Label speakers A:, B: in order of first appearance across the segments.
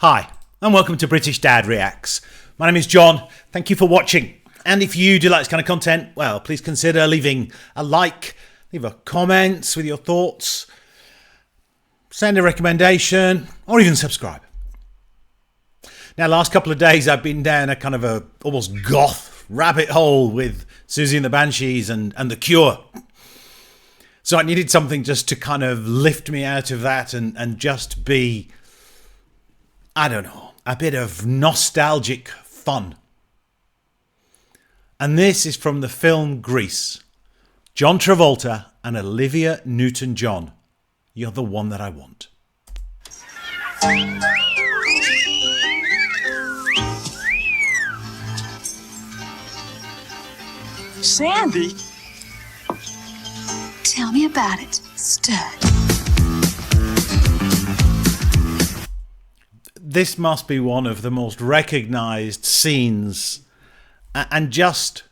A: Hi, and welcome to British Dad Reacts. My name is John. Thank you for watching. And if you do like this kind of content, well, please consider leaving a like, leave a comment with your thoughts, send a recommendation, or even subscribe. Now, last couple of days, I've been down a kind of a almost goth rabbit hole with Susie and the Banshees and The Cure. So I needed something just to kind of lift me out of that and just be, I don't know, a bit of nostalgic fun. And this is from the film Grease. John Travolta and Olivia Newton-John. You're the one that I want.
B: Sandy?
C: Tell me about it, stud.
A: This must be one of the most recognised scenes and just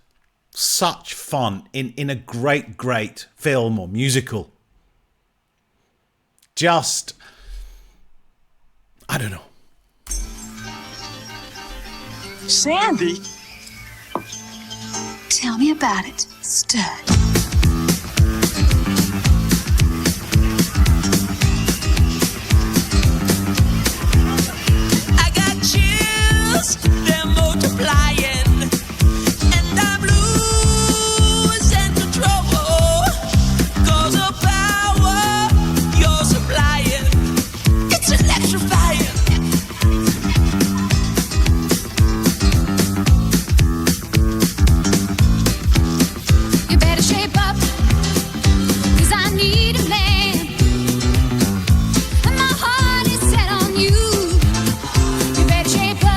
A: such fun in a great film or musical. Just, I don't know.
B: Sandy?
C: Tell me about it, stud.
D: They're multiplying, and I'm losing control. 'Cause of power you're supplying, it's electrifying.
C: You better shape up, 'cause I need a man, and my heart is set on you. You better shape up.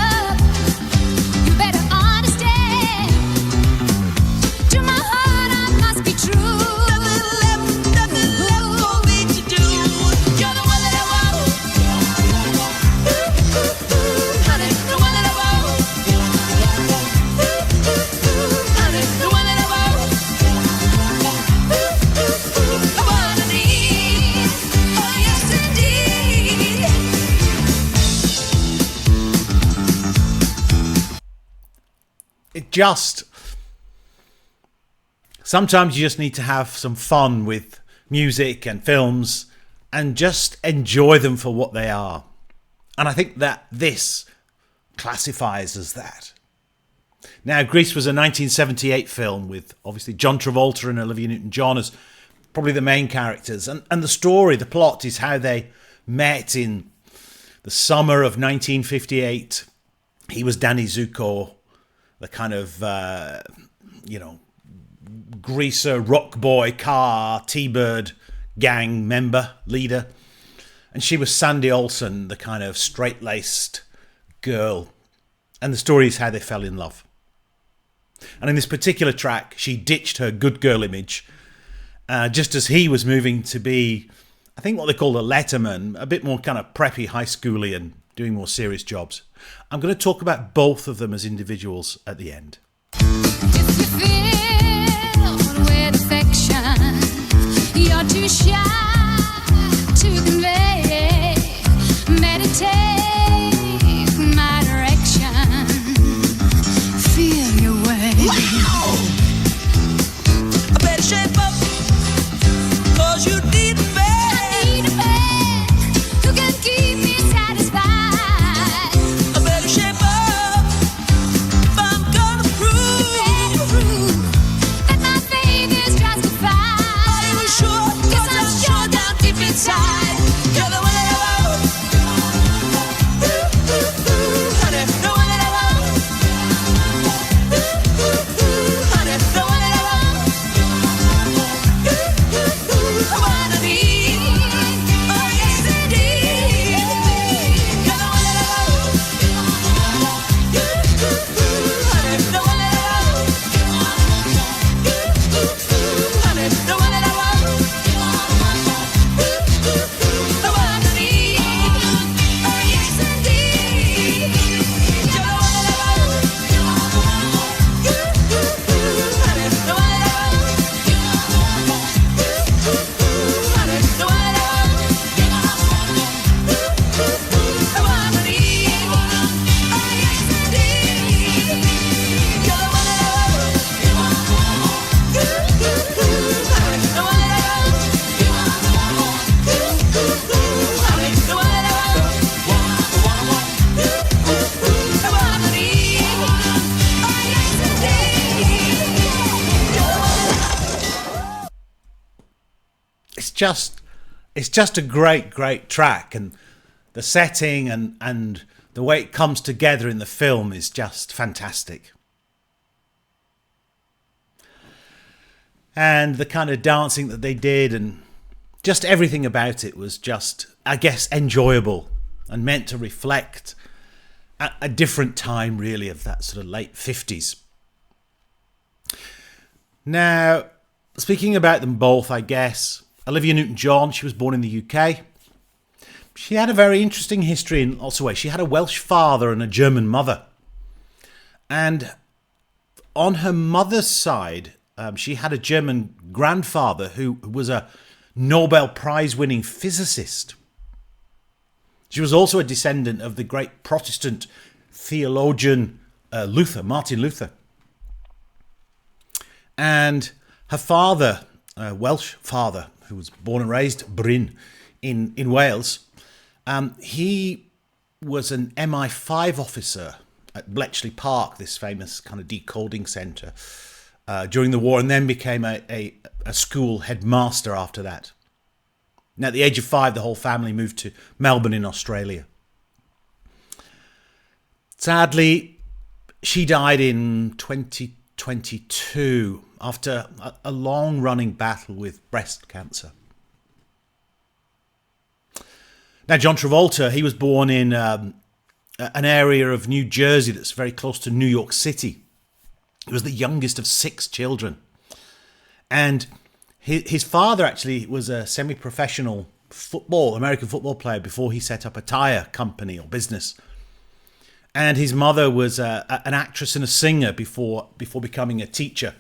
A: Sometimes you just need to have some fun with music and films and just enjoy them for what they are. And I think that this classifies as that. Now, Grease was a 1978 film with obviously John Travolta and Olivia Newton-John as probably the main characters. And the story, the plot is how they met in the summer of 1958. He was Danny Zuko, the kind of, greaser, rock boy, car, T-Bird gang member, leader. And she was Sandy Olsson, the kind of straight-laced girl. And the story is how they fell in love. And in this particular track, she ditched her good girl image, just as he was moving to be, I think what they call a letterman, a bit more kind of preppy, high schooly and doing more serious jobs. I'm going to talk about both of them as individuals at the end.
C: If you feel with affection, you're too shy to convey. Meditate my direction. Feel your way.
D: Wow! I better shape up, 'cause you need a man.
C: I need a man who can keep me satisfied.
D: I better shape up if I'm gonna prove
C: that my faith is justified.
D: Are you sure? 'Cause I'm sure down deep inside you're the one that I want.
A: just a great track, and the setting and the way it comes together in the film is just fantastic. And the kind of dancing that they did and just everything about it was just, I guess, enjoyable and meant to reflect a different time, really, of that sort of late 50s. Now, speaking about them both, I guess, Olivia Newton-John, she was born in the UK. She had a very interesting history in lots of ways. She had a Welsh father and a German mother. And on her mother's side, she had a German grandfather who was a Nobel Prize-winning physicist. She was also a descendant of the great Protestant theologian Martin Luther. And her father, a Welsh father, who was born and raised Bryn in Wales, he was an MI5 officer at Bletchley Park, this famous kind of decoding centre, during the war, and then became a school headmaster after that. And at the age of 5, the whole family moved to Melbourne in Australia. Sadly, she died in 2022 after a long-running battle with breast cancer. Now, John Travolta, he was born in an area of New Jersey that's very close to New York City. He was the youngest of 6 children. And his father actually was a semi-professional American football player before he set up a tire company or business. And his mother was an actress and a singer before becoming a teacher.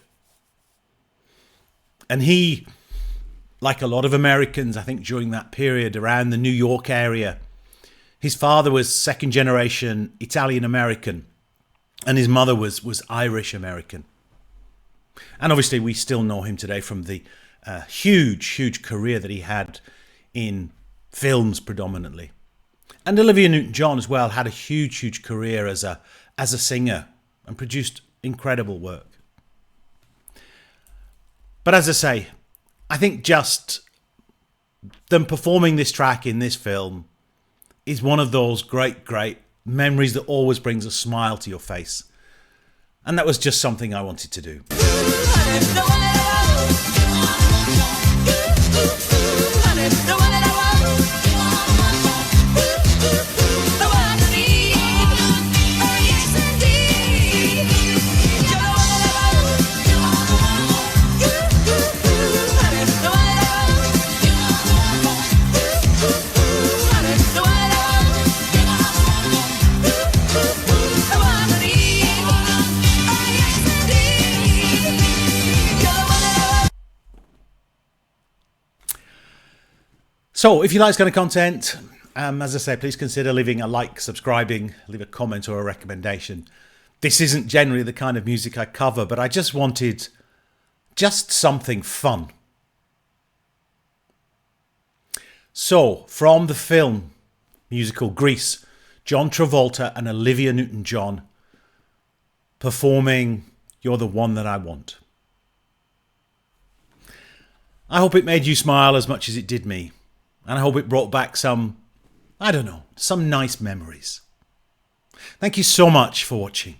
A: And he, like a lot of Americans, I think during that period around the New York area, his father was second generation Italian American and his mother was Irish American. And obviously we still know him today from the huge career that he had in films predominantly. And Olivia Newton-John as well had a huge career as a singer and produced incredible work. But as I say, I think just them performing this track in this film is one of those great memories that always brings a smile to your face. And that was just something I wanted to do. So, if you like this kind of content, as I say, please consider leaving a like, subscribing, leave a comment or a recommendation. This isn't generally the kind of music I cover, but I just wanted something fun. So, from the film musical Grease, John Travolta and Olivia Newton-John performing You're the One That I Want. I hope it made you smile as much as it did me. And I hope it brought back some nice memories. Thank you so much for watching.